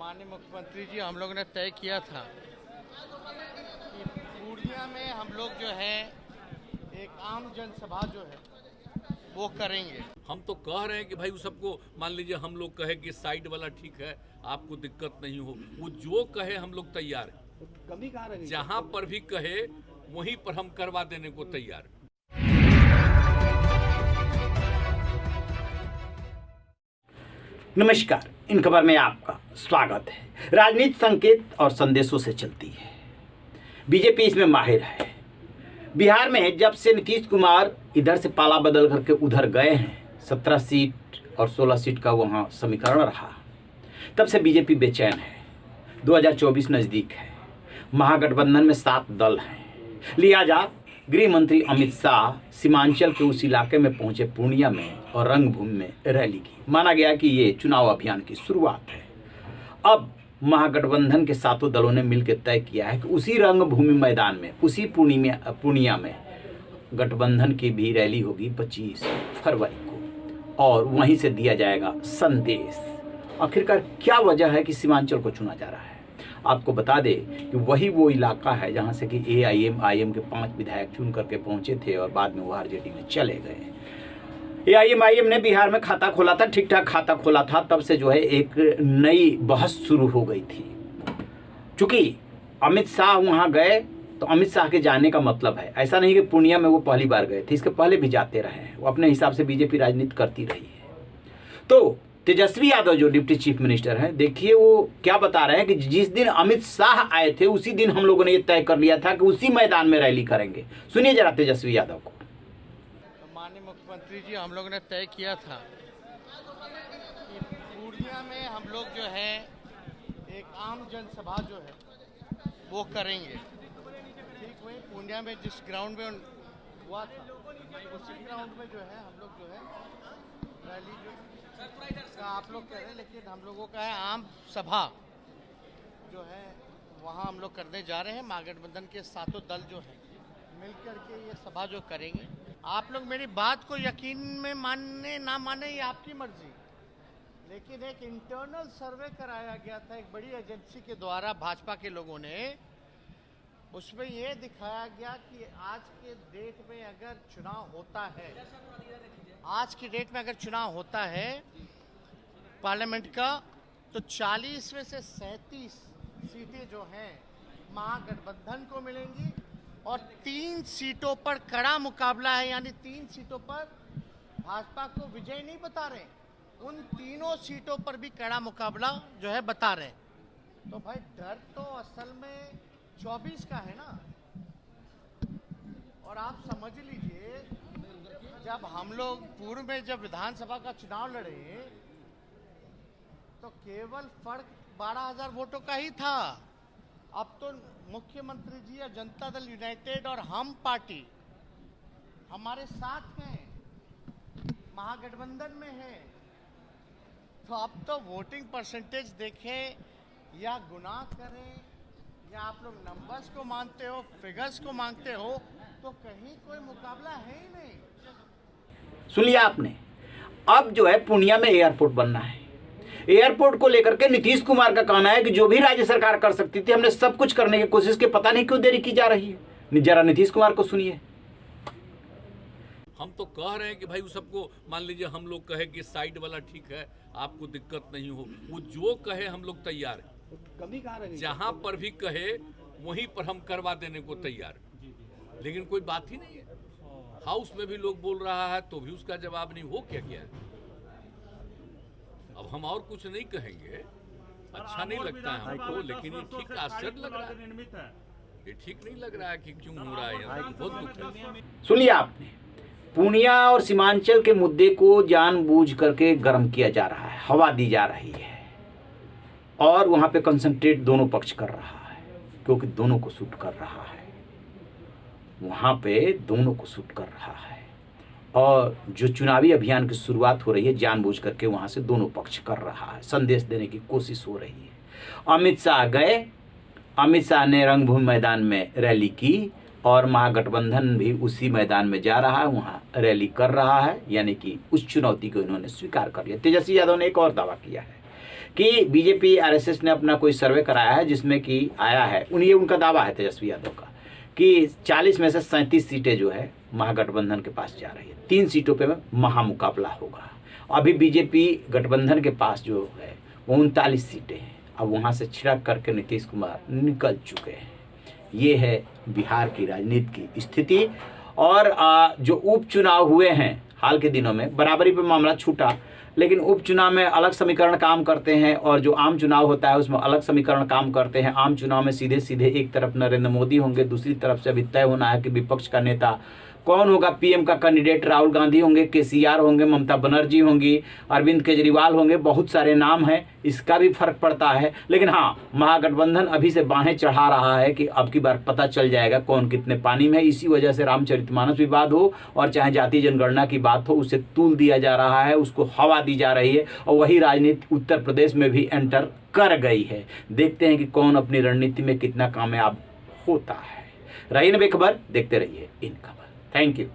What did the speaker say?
माननीय मुख्यमंत्री जी, हम लोगों ने तय किया था कि पूर्णिया में हम लोग जो है एक आम जनसभा जो है वो करेंगे। हम तो कह रहे हैं कि भाई वो सबको मान लीजिए हम लोग कहे कि साइड वाला ठीक है, आपको दिक्कत नहीं हो, वो जो कहे हम लोग तैयार हैं। कमी कहाँ रही? जहां पर भी कहे वहीं पर हम करवा देने को तैयार हैं। नमस्कार, इन खबर में आपका स्वागत है। राजनीति संकेत और संदेशों से चलती है। बीजेपी इसमें माहिर है। बिहार में जब से नीतीश कुमार इधर से पाला बदल करके उधर गए हैं, 17 सीट और 16 सीट का वहां समीकरण रहा, तब से बीजेपी बेचैन है। 2024 नजदीक है। महागठबंधन में 7 दल हैं। लिहाजा गृह मंत्री अमित शाह सीमांचल के उस इलाके में पहुंचे पूर्णिया में और रंगभूमि में रैली की। माना गया कि ये चुनाव अभियान की शुरुआत है। अब महागठबंधन के 7 दलों ने मिलकर तय किया है कि उसी रंगभूमि मैदान में, उसी पूर्णिया में गठबंधन की भी रैली होगी 25 फरवरी को, और वहीं से दिया जाएगा संदेश। आखिरकार क्या वजह है कि सीमांचल को चुना जा रहा है? आपको बता दें कि वही वो इलाका है जहां से कि AIM के 5 विधायक चुन करके पहुंचे थे और बाद में वो RJD में चले गए। AIM ने बिहार में खाता खोला था, ठीक ठाक खाता खोला था। तब से जो है एक नई बहस शुरू हो गई थी। चूंकि अमित शाह वहां गए तो अमित शाह के जाने का मतलब है, ऐसा नहीं कि पूर्णिया में वो पहली बार गए थे, इसके पहले भी जाते रहे हैं। वो अपने हिसाब से बीजेपी राजनीति करती रही है। तो तेजस्वी यादव जो डिप्टी चीफ मिनिस्टर हैं, देखिए वो क्या बता रहे हैं कि जिस दिन अमित शाह आए थे उसी दिन हम लोगों ने ये तय कर लिया था कि उसी मैदान में रैली करेंगे। सुनिए जरा तेजस्वी यादव को। माननीय मुख्यमंत्री जी, हम लोगों ने तय किया था कि पूर्णिया में हम लोग जो है एक आम जनसभा जो है वो करेंगे। ठीक वही पूर्णिया में जिस ग्राउंड में हुआ था उसी ग्राउंड में जो है हम लोग जो है रैली जो का आप लोग कह रहे हैं, लेकिन हम लोगों का है आम सभा जो है वहाँ हम लोग करने जा रहे हैं। महागठबंधन के 7 दल जो है मिलकर के ये सभा जो करेंगे। आप लोग मेरी बात को यकीन में माने ना माने ये आपकी मर्जी, लेकिन एक इंटरनल सर्वे कराया गया था एक बड़ी एजेंसी के द्वारा भाजपा के लोगों ने। उसमें ये दिखाया गया कि आज के डेट में अगर चुनाव होता है, आज की डेट में अगर चुनाव होता है पार्लियामेंट का, तो 40 में से 37 सीटें जो हैं महागठबंधन को मिलेंगी और 3 सीटों पर कड़ा मुकाबला है। यानी 3 सीटों पर भाजपा को विजय नहीं बता रहे, उन तीनों सीटों पर भी कड़ा मुकाबला जो है बता रहे। तो भाई डर तो असल में 24 का है ना। और आप समझ लीजिए, जब हम लोग पूर्व में जब विधानसभा का चुनाव लड़े तो केवल फर्क 12,000 वोटों का ही था। अब तो मुख्यमंत्री जी या जनता दल यूनाइटेड और हम पार्टी हमारे साथ में महागठबंधन में है। तो अब तो वोटिंग परसेंटेज देखें या गुना करें या आप लोग नंबर्स को मानते हो, फिगर्स को मांगते हो, तो कहीं कोई मुकाबला है ही नहीं। सुन लिया आपने। अब जो है पूर्णिया में एयरपोर्ट बनना है। एयरपोर्ट को लेकर के नीतीश कुमार का कहना है कि जो भी राज्य सरकार कर सकती थी हमने सब कुछ करने की कोशिश की, पता नहीं क्यों देरी की जा रही है। जरा नीतीश कुमार को सुनिए। हम तो कह रहे हैं कि भाई वो सबको मान लीजिए हम लोग कहे कि साइड वाला ठीक है, आपको दिक्कत नहीं हो, वो जो कहे हम लोग तैयार हैं। कमी कहाँ रही? जहां पर भी कहे वहीं पर हम करवा देने को तैयार हैं। लेकिन कोई बात ही नहीं है। हाउस में भी लोग बोल रहा है तो भी उसका जवाब नहीं। हो क्या है? अब हम और कुछ नहीं कहेंगे, अच्छा नहीं लगता है हमको, लेकिन ये ठीक आश्चर्य लग रहा है। ये ठीक नहीं लग रहा है कि क्यों हो रहा है, बहुत दुख है। सुन लिया आपने। पूर्णिया और सीमांचल के मुद्दे को जानबूझ करके गर्म किया जा रहा है, हवा दी जा रही है और वहां पे कंसंट्रेट दोनों पक्ष कर रहा है, क्योंकि दोनों को सूट कर रहा है। वहां पे दोनों को सूट कर रहा है और जो चुनावी अभियान की शुरुआत हो रही है जानबूझ करके वहां से दोनों पक्ष कर रहा है, संदेश देने की कोशिश हो रही है। अमित शाह गए, अमित शाह ने रंगभूमि मैदान में रैली की और महागठबंधन भी उसी मैदान में जा रहा है, वहाँ रैली कर रहा है, यानी कि उस चुनौती को इन्होंने स्वीकार कर लिया। तेजस्वी यादव ने एक और दावा किया है कि बीजेपी आरएसएस ने अपना कोई सर्वे कराया है जिसमें कि आया है, ये उनका दावा है तेजस्वी यादव का, कि 40 में से 37 सीटें जो है महागठबंधन के पास जा रही है। 3 सीटों पे महामुकाबला होगा। अभी बीजेपी गठबंधन के पास जो है वो 39 सीटें हैं। अब वहाँ से छिड़क करके नीतीश कुमार निकल चुके हैं। ये है बिहार की राजनीति की स्थिति। और जो उपचुनाव हुए हैं हाल के दिनों में, बराबरी पे मामला छूटा, लेकिन उपचुनाव में अलग समीकरण काम करते हैं और जो आम चुनाव होता है उसमें अलग समीकरण काम करते हैं। आम चुनाव में सीधे सीधे एक तरफ नरेंद्र मोदी होंगे, दूसरी तरफ से अभी तय होना है कि विपक्ष का नेता कौन होगा। पीएम का कैंडिडेट राहुल गांधी होंगे, केसीआर होंगे, ममता बनर्जी होंगी, अरविंद केजरीवाल होंगे, बहुत सारे नाम हैं, इसका भी फर्क पड़ता है। लेकिन हाँ, महागठबंधन अभी से बाहें चढ़ा रहा है कि अब की बार पता चल जाएगा कौन कितने पानी में है। इसी वजह से रामचरितमानस विवाद हो और चाहे जातीय जनगणना की बात हो, उसे तूल दिया जा रहा है, उसको हवा दी जा रही है और वही राजनीति उत्तर प्रदेश में भी एंटर कर गई है। देखते हैं कि कौन अपनी रणनीति में कितना कामयाब होता है। रहिए बेखबर, देखते रहिए इन खबर। Thank you.